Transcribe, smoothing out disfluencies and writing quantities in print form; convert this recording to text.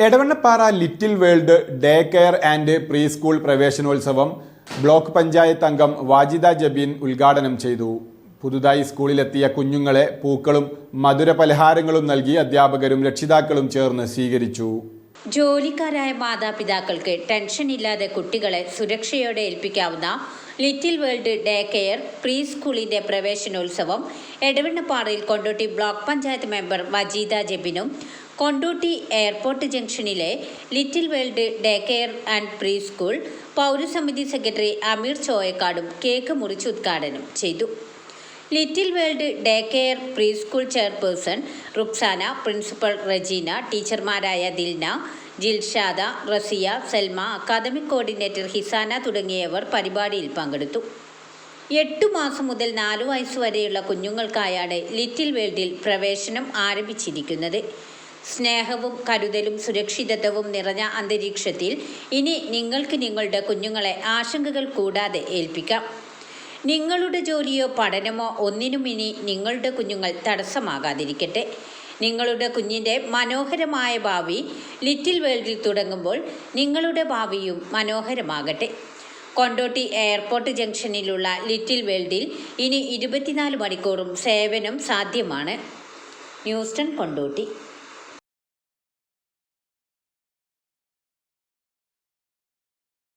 Edavannappara little world day care and pre school പ്രവേശനോത്സവം block panchayat അംഗം വാജിദ ജബീൻ ഉദ്ഘാടനം ചെയ്തു. പുതുതായി സ്കൂളിലെത്തിയ കുഞ്ഞുങ്ങളെ പൂക്കളും മധുര പലഹാരങ്ങളും നൽകി അധ്യാപകരും രക്ഷിതാക്കളും ചേർന്ന് സ്വീകരിച്ചു. ജോലിക്കാരായ മാതാപിതാക്കൾക്ക് ടെൻഷനില്ലാതെ കുട്ടികളെ സുരക്ഷയോടെ ഏൽപ്പിക്കാവുന്ന little world day care pre സ്കൂളിന്റെ പ്രവേശനോത്സവം എടവണ്ണപ്പാറയിൽ കൊണ്ടോട്ടി ബ്ലോക്ക് പഞ്ചായത്ത് മെമ്പർ വജീദ ജബീനും കൊണ്ടോട്ടി എയർപോർട്ട് ജംഗ്ഷനിലെ little world day care and pre school പൗരസമിതി സെക്രട്ടറി അമീർ ചോയക്കാടും കേക്ക് മുറിച്ച് ഉദ്ഘാടനം ചെയ്തു. Little world day care pre school chairperson Ruksana, principal Rajeena, ടീച്ചർമാരായ ദിൽന, ജിൽഷാദ, റസിയ, സൽമ, അക്കാദമിക് കോർഡിനേറ്റർ ഹിസാന തുടങ്ങിയവർ പരിപാടിയിൽ പങ്കെടുത്തു. 8 മാസം മുതൽ 4 വയസ്സുവരെയുള്ള കുഞ്ഞുങ്ങൾക്കായാണ് ലിറ്റിൽ വേൾഡിൽ പ്രവേശനം ആരംഭിച്ചിരിക്കുന്നത്. സ്നേഹവും കരുതലും സുരക്ഷിതത്വവും നിറഞ്ഞ അന്തരീക്ഷത്തിൽ ഇനി നിങ്ങൾക്ക് നിങ്ങളുടെ കുഞ്ഞുങ്ങളെ ആശങ്കകൾ കൂടാതെ ഏൽപ്പിക്കാം. നിങ്ങളുടെ ജോലിയോ പഠനമോ ഒന്നിനും ഇനി നിങ്ങളുടെ കുഞ്ഞുങ്ങൾ തടസ്സമാകാതിരിക്കട്ടെ. നിങ്ങളുടെ കുഞ്ഞിൻ്റെ മനോഹരമായ ഭാവി ലിറ്റിൽ വേൾഡിൽ തുടങ്ങുമ്പോൾ നിങ്ങളുടെ ഭാവിയും മനോഹരമാകട്ടെ. കൊണ്ടോട്ടി എയർപോർട്ട് ജംഗ്ഷനിലുള്ള ലിറ്റിൽ വേൾഡിൽ ഇനി 24 മണിക്കൂറും സേവനം സാധ്യമാണ്. ന്യൂസ് 10 കൊണ്ടോട്ടി.